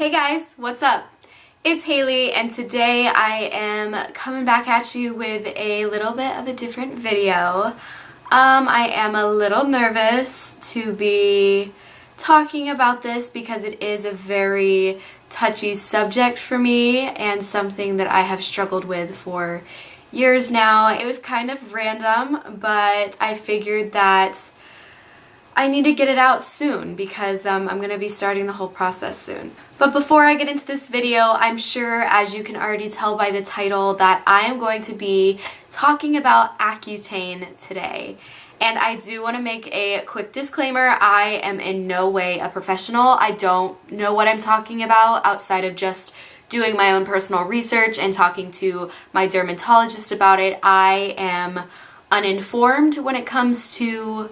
Hey guys, what's up? It's Haley and today I am coming back at you with a little bit of a different video. I am a little nervous to be talking about this because it is a very touchy subject for me and something that I have struggled with for years now. It was kind of random, but I figured that I need to get it out soon because I'm going to be starting the whole process soon. But before I get into this video, I'm sure, as you can already tell by the title, that I am going to be talking about Accutane today. And I do want to make a quick disclaimer. I am in no way a professional. I don't know what I'm talking about outside of just doing my own personal research and talking to my dermatologist about it. I am uninformed when it comes to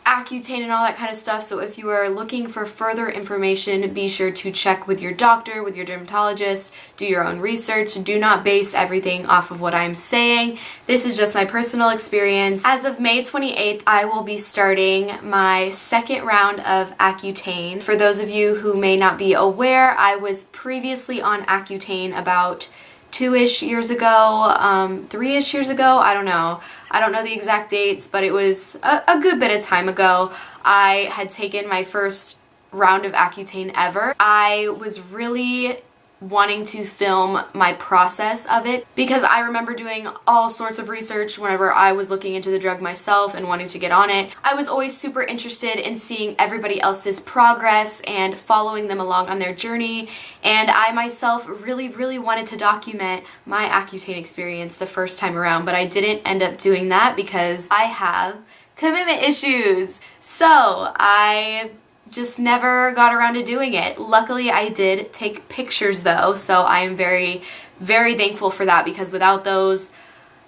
Accutane and all that kind of stuff, so if you are looking for further information, be sure to check with your doctor, with your dermatologist, do your own research. Do not base everything off of what I'm saying. This is just my personal experience. As of May 28th, I will be starting my second round of Accutane. For those of you who may not be aware, I was previously on Accutane about 2-ish years ago, 3-ish years ago, I don't know. I don't know the exact dates, but it was a good bit of time ago. I had taken my first round of Accutane ever. I was really wanting to film my process of it because I remember doing all sorts of research whenever I was looking into the drug myself and wanting to get on it. I was always super interested in seeing everybody else's progress and following them along on their journey, and I myself really wanted to document my Accutane experience the first time around, but I didn't end up doing that because I have commitment issues. So I just never got around to doing it. Luckily, I did take pictures though, so I am very thankful for that, because without those,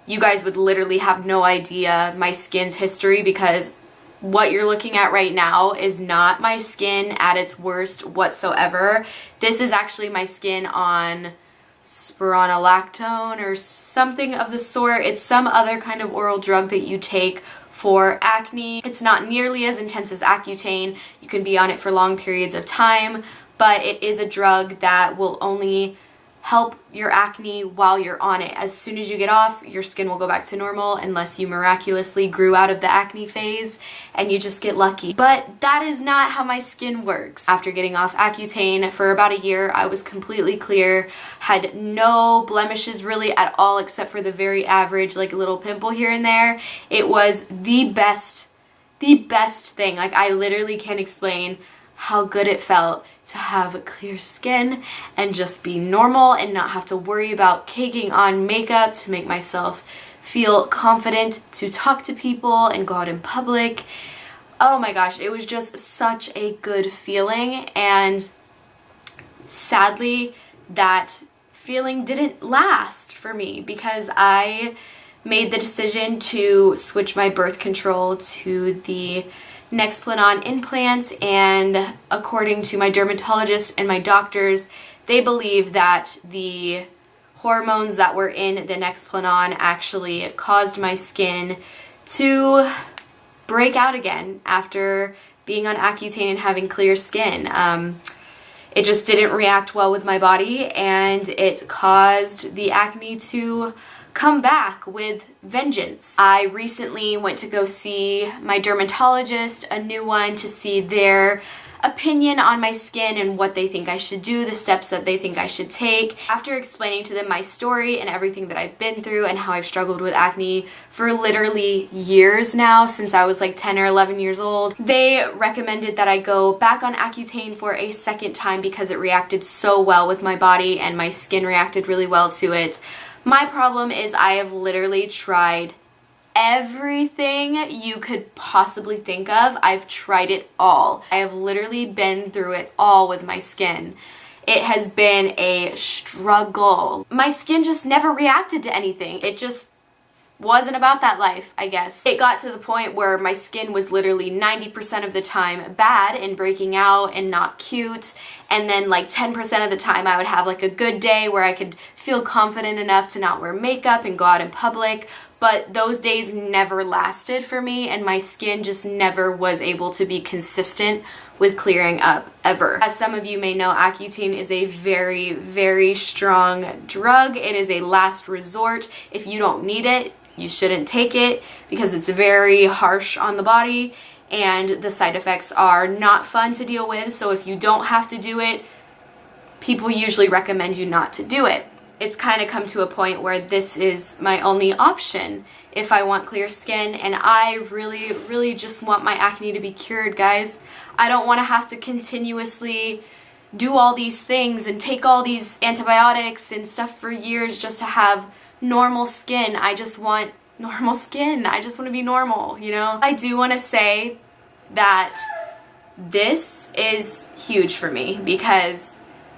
you guys would literally have no idea my skin's history, because what you're looking at right now is not my skin at its worst whatsoever. This is actually my skin on spironolactone or something of the sort. It's some other kind of oral drug that you take for acne. It's not nearly as intense as Accutane. You can be on it for long periods of time, but it is a drug that will only help your acne while you're on it. As soon as you get off, your skin will go back to normal unless you miraculously grew out of the acne phase and you just get lucky. But that is not how my skin works. After getting off Accutane for about a year, I was completely clear, had no blemishes really at all except for the very average like little pimple here and there. It was the best thing. Like, I literally can't explain how good it felt to have clear skin and just be normal and not have to worry about caking on makeup to make myself feel confident to talk to people and go out in public. Oh my gosh, it was just such a good feeling, and sadly that feeling didn't last for me because I made the decision to switch my birth control to the Nexplanon implant, and according to my dermatologist and my doctors, they believe that the hormones that were in the Nexplanon actually caused my skin to break out again after being on Accutane and having clear skin. It just didn't react well with my body, and it caused the acne to come back with vengeance. I recently went to go see my dermatologist, a new one, to see their opinion on my skin and what they think I should do, the steps that they think I should take. After explaining to them my story and everything that I've been through and how I've struggled with acne for literally years now, since I was like 10 or 11 years old, they recommended that I go back on Accutane for a second time because it reacted so well with my body and my skin reacted really well to it. My problem is I have literally tried everything you could possibly think of. I've tried it all. I have literally been through it all with my skin. It has been a struggle. My skin just never reacted to anything. It just wasn't about that life, I guess. It got to the point where my skin was literally 90% of the time bad and breaking out and not cute, and then like 10% of the time I would have like a good day where I could feel confident enough to not wear makeup and go out in public, but those days never lasted for me, and my skin just never was able to be consistent with clearing up ever. As some of you may know, Accutane is a very, very strong drug. It is a last resort. If you don't need it, you shouldn't take it because it's very harsh on the body and the side effects are not fun to deal with. So if you don't have to do it, people usually recommend you not to do it. It's kind of come to a point where this is my only option if I want clear skin, and I really, really just want my acne to be cured, guys. I don't want to have to continuously do all these things and take all these antibiotics and stuff for years just to have normal skin. I just want normal skin. I just want to be normal, you know? I do want to say that this is huge for me because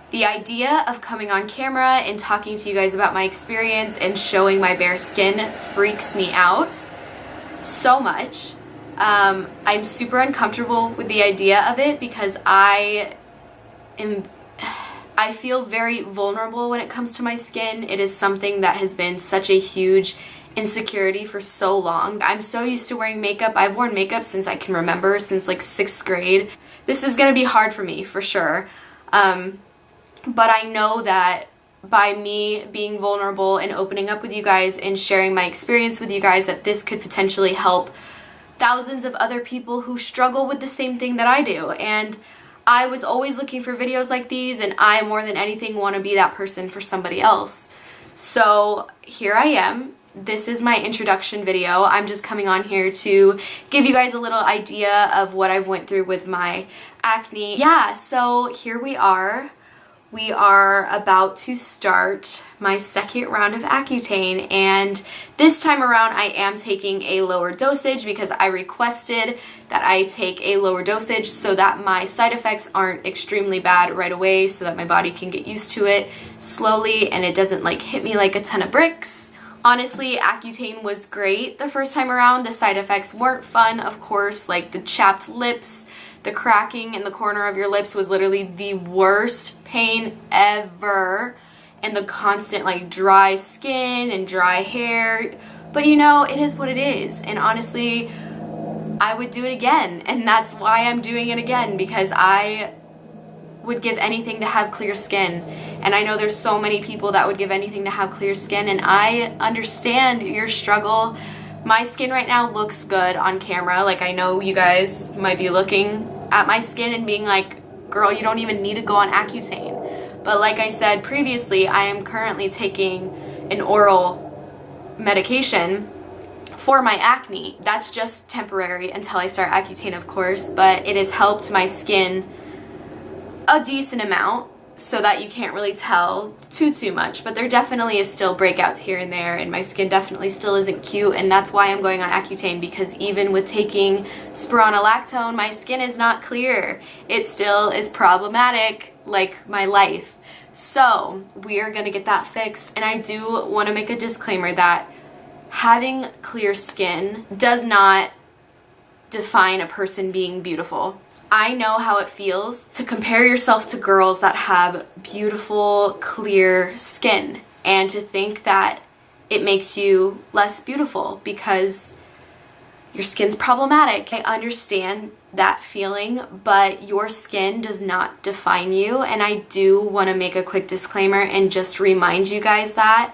the idea of coming on camera and talking to you guys about my experience and showing my bare skin freaks me out so much. I'm super uncomfortable with the idea of it because I feel very vulnerable when it comes to my skin. It is something that has been such a huge insecurity for so long. I'm so used to wearing makeup. I've worn makeup since I can remember, since like 6th grade. This is gonna be hard for me for sure. But I know that by me being vulnerable and opening up with you guys and sharing my experience with you guys, that this could potentially help thousands of other people who struggle with the same thing that I do. And I was always looking for videos like these, and I more than anything want to be that person for somebody else. So here I am. This is my introduction video. I'm just coming on here to give you guys a little idea of what I've went through with my acne. Yeah, so here we are. We are about to start my second round of Accutane, and this time around I am taking a lower dosage because I requested that I take a lower dosage so that my side effects aren't extremely bad right away, so that my body can get used to it slowly and it doesn't like hit me like a ton of bricks. Honestly, Accutane was great the first time around. The side effects weren't fun, of course, like the chapped lips. The cracking in the corner of your lips was literally the worst pain ever, and the constant like dry skin and dry hair. But you know, it is what it is, and honestly, I would do it again, and that's why I'm doing it again, because I would give anything to have clear skin. And I know there's so many people that would give anything to have clear skin, and I understand your struggle. My skin right now looks good on camera. Like, I know you guys might be looking at my skin and being like, girl, you don't even need to go on Accutane. But like I said previously, I am currently taking an oral medication for my acne. That's just temporary until I start Accutane, of course, but it has helped my skin a decent amount, so that you can't really tell too much, but there definitely is still breakouts here and there, and my skin definitely still isn't cute, and that's why I'm going on Accutane, because even with taking spironolactone, my skin is not clear. It still is problematic, like my life. So we are gonna get that fixed, and I do want to make a disclaimer that having clear skin does not define a person being beautiful. I know how it feels to compare yourself to girls that have beautiful, clear skin, and to think that it makes you less beautiful because your skin's problematic. I understand that feeling, but your skin does not define you, and I do want to make a quick disclaimer and just remind you guys that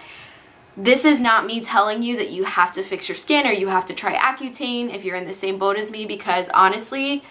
this is not me telling you that you have to fix your skin or you have to try Accutane if you're in the same boat as me, because honestly,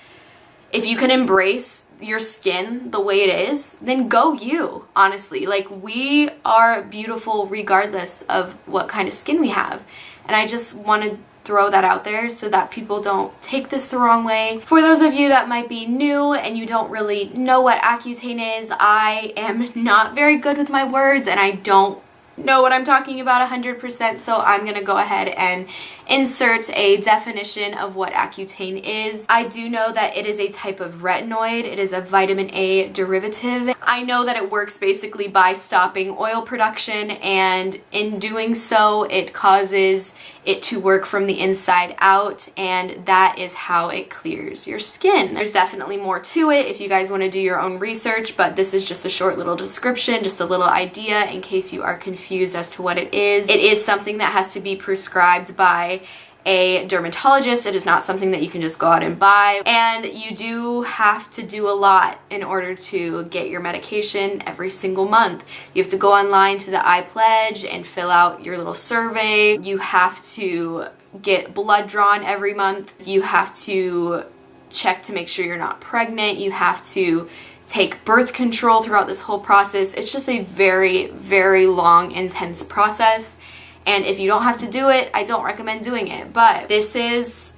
if you can embrace your skin the way it is, then go you, honestly. Like, we are beautiful regardless of what kind of skin we have. And I just want to throw that out there so that people don't take this the wrong way. For those of you that might be new and you don't really know what Accutane is, I am not very good with my words and I don't know what I'm talking about 100%, so I'm gonna go ahead and insert a definition of what Accutane is. I do know that it is a type of retinoid. It is a vitamin A derivative. I know that it works basically by stopping oil production, and in doing so it causes it to work from the inside out, and that is how it clears your skin. There's definitely more to it if you guys want to do your own research, but this is just a short little description, just a little idea in case you are confused as to what it is. It is something that has to be prescribed by a dermatologist. It is not something that you can just go out and buy, and you do have to do a lot in order to get your medication every single month. You have to go online to the iPledge and fill out your little survey. You have to get blood drawn every month. You have to check to make sure you're not pregnant. You have to take birth control throughout this whole process. It's just a very, very long, intense process. And if you don't have to do it, I don't recommend doing it. But this is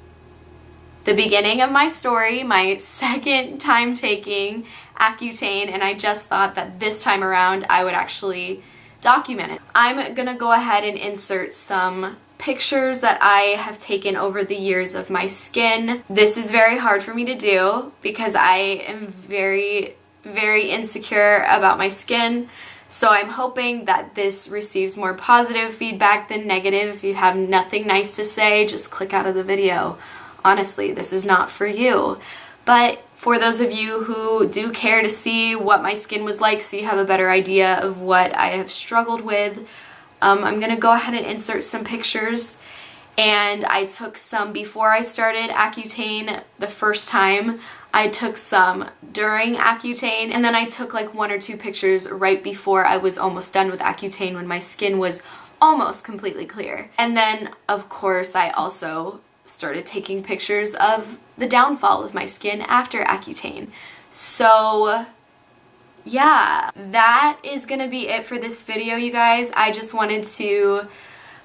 the beginning of my story, my second time taking Accutane, and I just thought that this time around I would actually document it. I'm gonna go ahead and insert some pictures that I have taken over the years of my skin. This is very hard for me to do because I am very, very insecure about my skin. So I'm hoping that this receives more positive feedback than negative. If you have nothing nice to say, just click out of the video. Honestly, this is not for you. But for those of you who do care to see what my skin was like so you have a better idea of what I have struggled with, I'm gonna go ahead and insert some pictures. And I took some before I started Accutane the first time. I took some during Accutane, and then I took like 1 or 2 pictures right before I was almost done with Accutane when my skin was almost completely clear. And then, of course, I also started taking pictures of the downfall of my skin after Accutane. So yeah, that is gonna be it for this video, you guys. I just wanted to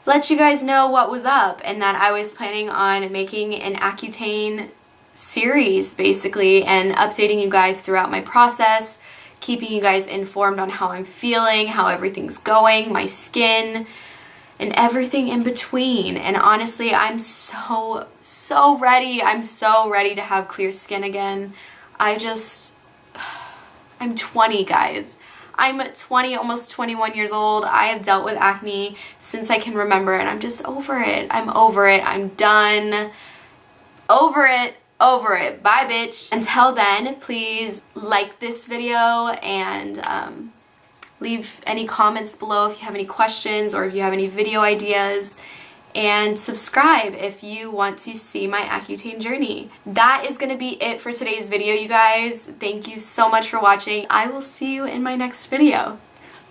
let you guys know what was up and that I was planning on making an Accutane series basically and updating you guys throughout my process, keeping you guys informed on how I'm feeling, how everything's going, my skin, and everything in between. And honestly, I'm so ready. I'm so ready to have clear skin again. I'm 20, guys. I'm 20, almost 21 years old. I have dealt with acne since I can remember, and I'm just over it. I'm over it. I'm done. Over it. Over it. Bye, bitch. Until then, please like this video and leave any comments below if you have any questions or if you have any video ideas. And subscribe if you want to see my Accutane journey. That is going to be it for today's video, you guys. Thank you so much for watching. I will see you in my next video.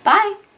Bye!